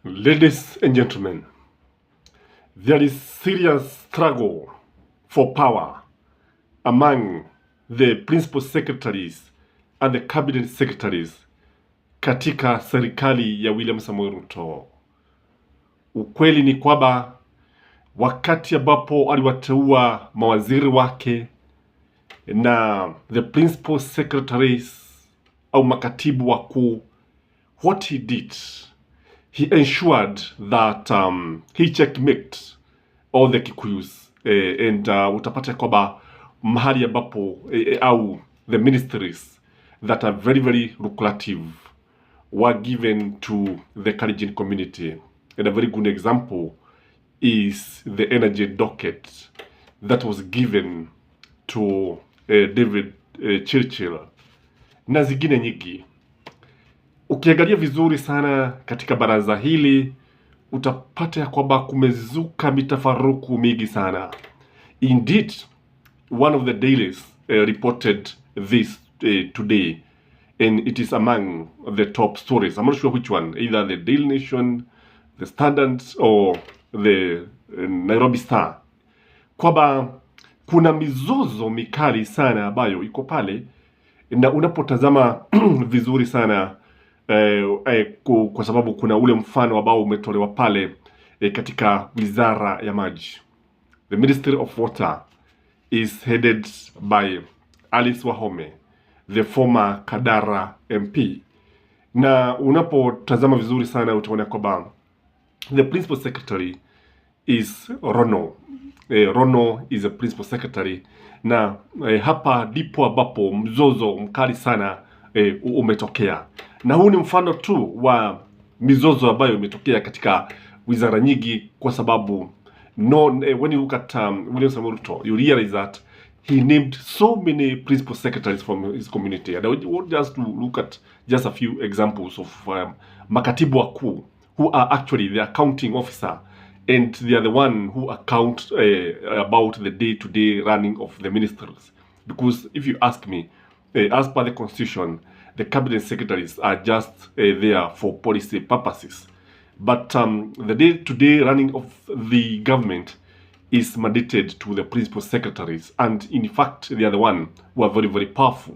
Ladies and gentlemen, there is serious struggle for power among the principal secretaries and the cabinet secretaries katika serikali ya William Samoei Ruto. Ukweli ni kwamba wakati ambapo aliwateua mawaziri wake na the principal secretaries au makatibu wakuu, what he did, he ensured that he checkmate all the Kikuyus and utapata kwamba mahali ambapo au the ministries that are very very lucrative were given to the Kalenjin community. And a very good example is the energy docket that was given to David Churchill na zingine nyingi. Ukiangalia vizuri sana katika baraza hili utapata ya kwamba kumezuka mitafaruku mingi sana. Indeed, one of the dailies reported this today, and it is among the top stories. I'm not sure which one, either the Daily Nation, the Standard or the Nairobi Star, kwamba kuna mizozo mikali sana ambayo iko pale, na unapotazama vizuri sana kwa sababu kuna ule mfano ambao umetolewa pale katika wizara ya maji. The Ministry of Water is headed by Alice Wahome, the former Kadara MP. Na unapotazama vizuri sana utaona kwamba the principal secretary is Rono. Rono is a principal secretary, na hapa ndipo ambapo mzozo mkali sana umetokea. Na huu ni mfano tu wa mizozo ambayo imetokea katika wizara nyingi, kwa sababu when you look at William Samoei Ruto, you realize that he named so many principal secretaries from his community. And I want just to look at just a few examples of Makatibu Wakuu, who are actually the accounting officer, and they are the one who account about the day-to-day running of the ministries. Because if you ask me, as per the constitution, the cabinet secretaries are just there for policy purposes. But the day-to-day running of the government is mandated to the principal secretaries, and in fact they are the one who are very very powerful.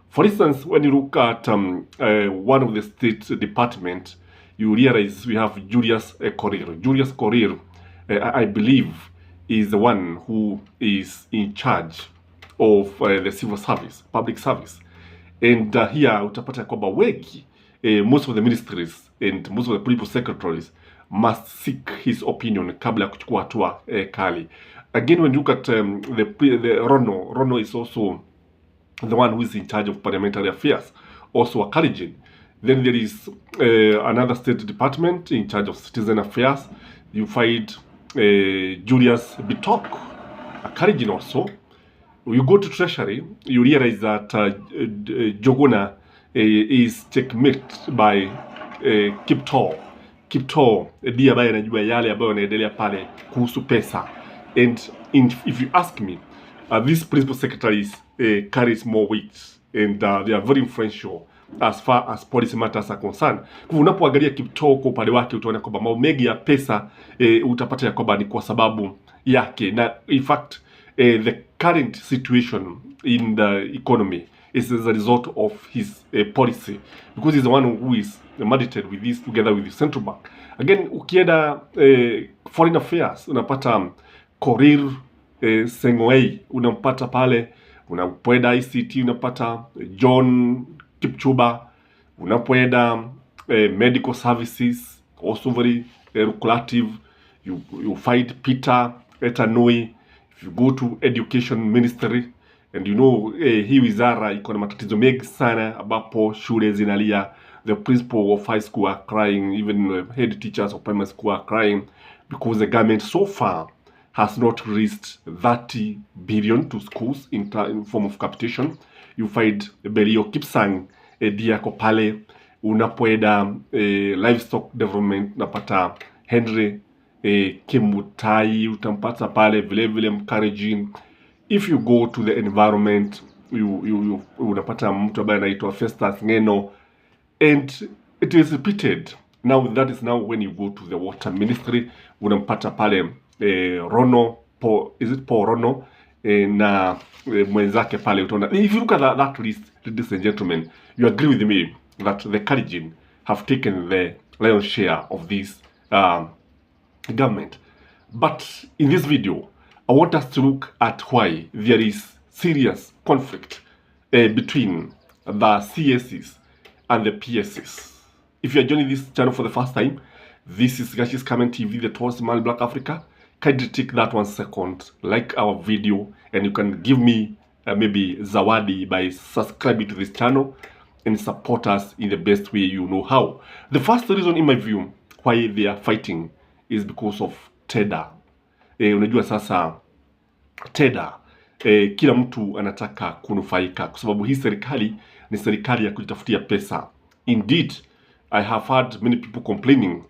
For instance, when you look at one of the state department, you realize we have Julius Korir. Julius Korir, I believe, is the one who is in charge of the civil service, public service. And here utapata kwamba wengi, most of the ministries and most of the principal secretaries must seek his opinion kabla ya kuchukua hatua kali. Again, when you look at the Rono is also the one who is in charge of parliamentary affairs, also a Kalenjin. Then there is another state department in charge of citizen affairs. You find Julius Bitok, a Kalenjin also. You go to Treasury, you realize that Jogona is checkmate by Kiptoo. Kiptoo ndiye ambaye anajua yale ambayo yanaendelea pale kuhusu pesa. And if you ask me, these principal secretaries carries more weight, and they are very influential as far as policy matters are concerned. Kwa unapoangalia Kiptoo kwa upande wake utaona kwamba mambo mengi ya pesa utapata ya kwamba ni kwa sababu yake. Na in fact the current situation in the economy is as a result of his policy, because he's the one who is mandated with this together with the central bank. Again, ukienda foreign affairs unapata Korir Seng'oei, unampata pale. Unapoenda ICT unapata John Kipchumba. Unapoenda medical services, also very lucrative, you find Peter Etanui. If you go to education ministry, and you know hii wizara iko na matatizo mengi sana ambapo shule zinalia. The principal of high school are crying, even head teachers of primary school are crying, because the government so far has not raised 30 billion to schools in form of capitation. You find Belio Kipsang diako pale. Unapoenda livestock development unapata Henry Kimutai, utampata pale vile vile Mkalenjin. If you go to the environment, unapata mtu ambaye anaitwa Festus Ngeno, and it is repeated Now that is now when you go to the water ministry, unampata pale Rono is it Paul Rono na mwenzake pale utaona. If you look at that list, ladies and gentlemen, you agree with me that the Kalenjin have taken the lion's share of this government. But in this video, I want us to look at why there is serious conflict between the CSs and the PSs. If you are joining this channel for the first time, this is Skyman TV, the tallest man in Black Africa. Kindly take that 1 second, like our video, and you can give me maybe zawadi by subscribing to this channel and support us in the best way you know how. The first reason in my view why they are fighting is because of TEDA. Unajua sasa TEDA kila mtu anataka kunufaika kwa sababu hii serikali ni serikali ya kujitafutia pesa. Indeed, I have heard many people complaining.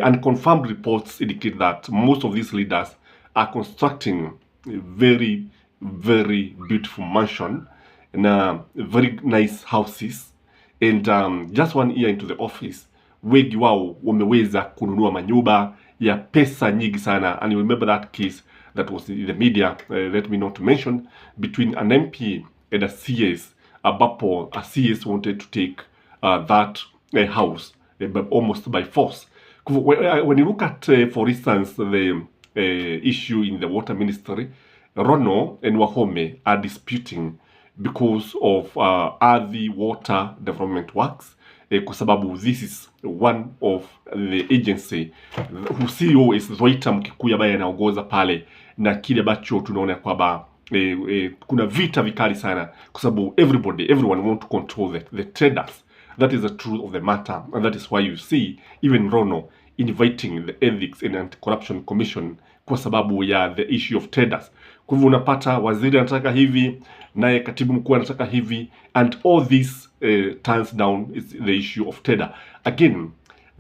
Unconfirmed reports indicate that most of these leaders are constructing very, very beautiful mansion and very nice houses. And just 1 year into the office, wengi wao wameweza kununua manyumba ya pesa nyingi sana. And you remember that case that was in the media, let me not mention, between an MP and a CS, ambapo a CS wanted to take that house almost by force. When you look at, for instance, the issue in the water ministry, Rono and Wahome are disputing because of the water development works. Kwa sababu this is one of the agency who CEO is Zoita Mkikuyu ambaye anaongoza pale, na kile ambacho tunaona kwamba kuna vita vikali sana kwa sababu everyone want to control the traders. That is the truth of the matter, and that is why you see even Rono inviting the Ethics and Anti-Corruption Commission kwa sababu ya the issue of traders. Kwa hivyo unapata waziri anataka hivi, naye katibu mkuu anataka hivi, and all this turns down is the issue of trader. Again,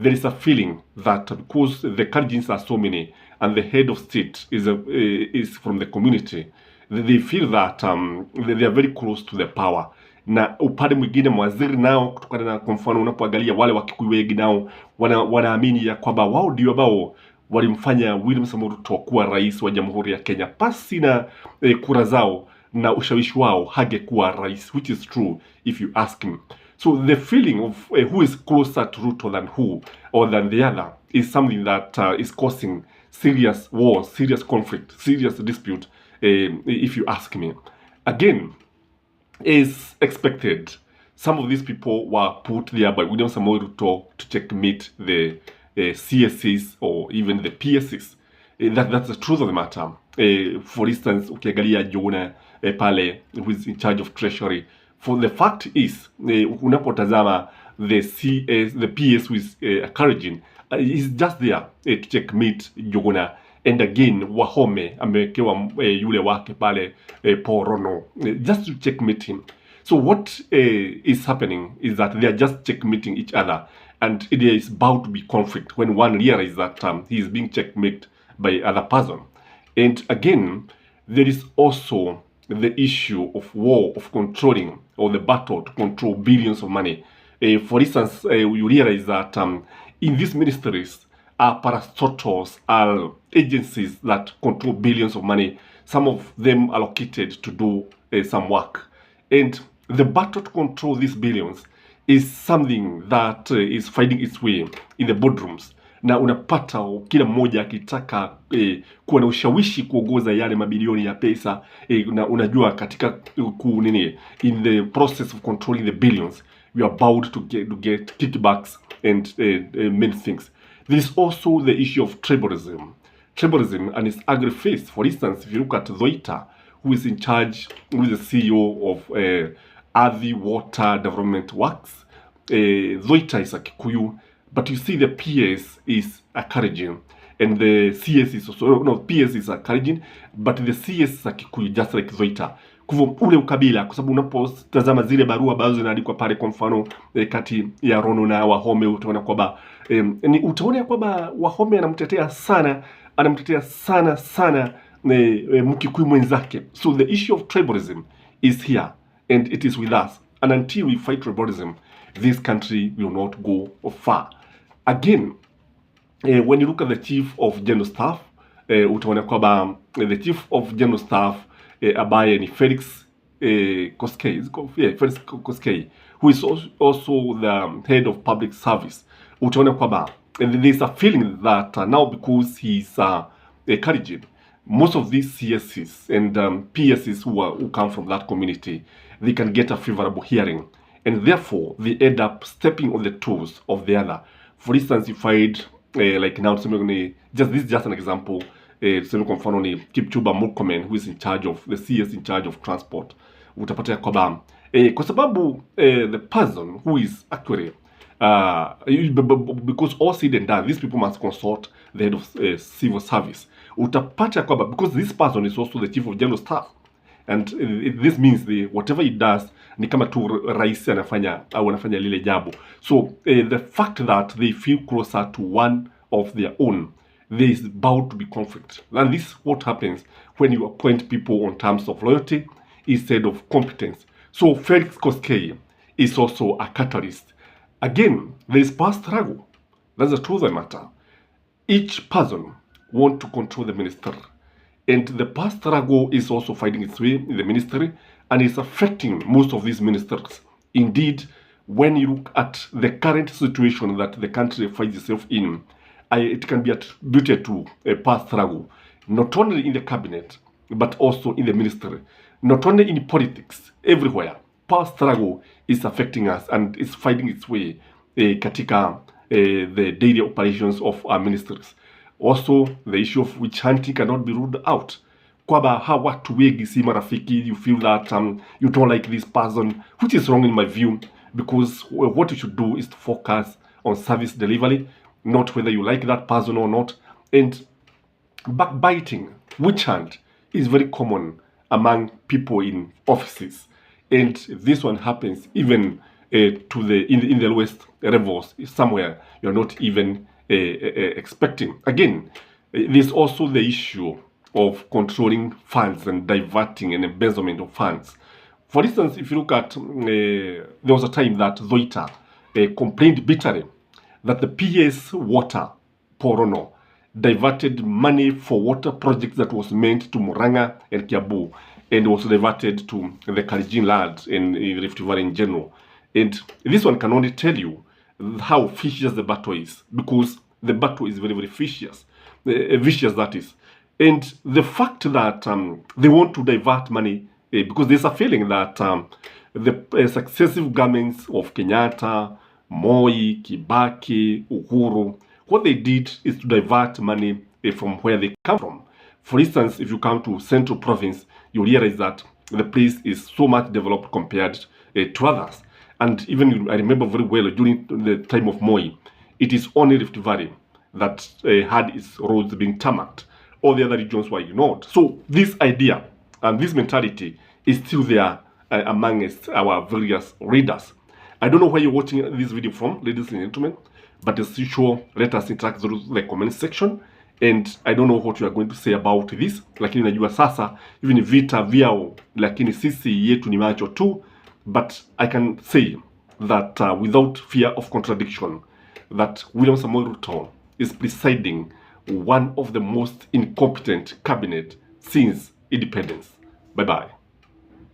there is a feeling that because the Kalenjins are so many and the head of state is from the community, they feel that they are very close to the power. Na upande mwingine mawaziri nao, kutokana na kwa mfano unapoangalia wale Wakikuyu wengi nao wanaamini ya kwamba wao ndio ambao walimfanya William Samoei Ruto kuwa rais wa Jamhuri ya Kenya. Pasi na kura zao na ushawishi wao hangekuwa rais, which is true if you ask me. So the feeling of who is closer to Ruto than who or than the other is something that is causing serious war, serious conflict, serious dispute, if you ask me. Again, is expected, some of these people were put there by William Samoei Ruto to checkmate the CSs or even the PSs. That's the truth of the matter. For instance, ukiangalia Jona pale, who is in charge of treasury. For the fact is, unapotazama the CS, the PS who is encouraging, is just there to checkmate Jona. And again, Wahome amewekewa yule wake pale Paul Rono, just to checkmate him. So what is happening is that they are just checkmating each other, and there is bound to be conflict when one realizes that he is being checkmated by other person. And again, there is also the issue of war, of controlling, or the battle to control billions of money. For instance, you realize that in these ministries, parastatals are agencies that control billions of money. Some of them allocated to do some work. And the battle to control these billions is something that is finding its way in the boardrooms. Na unapata kila mmoja akitaka kuwa na ushawishi kuongoza yale mabilioni ya pesa, na unajua katika in the process of controlling the billions, you are bound to get kickbacks and many things. There is also the issue of tribalism and its ugly face. For instance, if you look at Zoita, who is in charge, who is the CEO of the water development works, Zoita is a Kikuyu, but you see the PS is a Kalenjin, and the CS is also, no, PS is a Kalenjin, but the CS is a Kikuyu, just like Zoita. Kwa ule ukabila, kwa sababu unapotazama zile barua ambazo zinaandikwa pale, kwa mfano kati ya Rono na Wahome, utaona kwamba Wahome anamtetea sana Mkikuyu mwenzake. So the issue of tribalism is here, and it is with us. And until we fight tribalism, this country will not go far. Again, when you look at the chief of general staff, utaona kwamba the chief of general staff ambaye ni Felix Koskei, Felix Koskei, who is also the head of public service, utaona kwamba there's a feeling that now because he's encouraging most of these CSs and PSs who come from that community, they can get a favorable hearing, and therefore they end up stepping on the toes of the other. For instance, if I'd like now, this is just an example. Kwa mfano ni Kipchumba Murkomen, who is in charge of the CS, in charge of transport, utapata kwamba kwa sababu the person who is actually because all said and done, these people must consult the head of civil service. Utapata kwamba because this person is also the chief of general staff, and this means whatever he does ni kama tu rais anafanya au anafanya lile jambo. So the fact that they feel closer to one of their own, there is bound to be conflict. And this is what happens when you appoint people on terms of loyalty instead of competence. So Felix Koskei is also a catalyst. Again, there is power struggle. That's the truth of the matter. Each person wants to control the ministry. And the power struggle is also finding its way in the ministry and is affecting most of these ministers. Indeed, when you look at the current situation that the country finds itself in, it can be attributed to a power struggle, not only in the cabinet, but also in the ministry, not only in politics, everywhere. Power struggle is affecting us and is finding its way katika the daily operations of our ministries. Also, the issue of witch hunting cannot be ruled out. Kwamba hawa watu wengi si marafiki, you feel that you don't like this person, which is wrong in my view, because what you should do is to focus on service delivery, not whether you like that person or not. And backbiting, witch hunt, is very common among people in offices. And this one happens even to in the lowest levels, somewhere you're not even expecting. Again, there's also the issue of controlling funds and diverting and embezzlement of funds. For instance, if you look at, there was a time that Zoita complained bitterly that the PS Water Porono diverted money for water projects that was meant to Muranga and Kiabu, and was diverted to the Kalijin land in Rift Valley in general. And this one can only tell you how vicious the battle is, because the battle is very, very vicious, that is. And the fact that they want to divert money, because there's a feeling that the successive governments of Kenyatta, Moi, Kibaki, Uhuru, what they did is to divert money from where they come from. For instance, if you come to Central Province, you realize that the place is so much developed compared to others. And even I remember very well during the time of Moi, it is only Rift Valley that had its roads being tarmacked. All the other regions were ignored. So this idea and this mentality is still there amongst our various readers. I don't know where you're watching this video from, ladies and gentlemen, but as usual, let us interact through the comment section. And I don't know what you are going to say about this, lakini najua sasa hivi ni vita vyao, lakini sisi yetu ni macho tu. But I can say that without fear of contradiction, that William Samoei Ruto is presiding one of the most incompetent cabinet since independence. Bye-bye.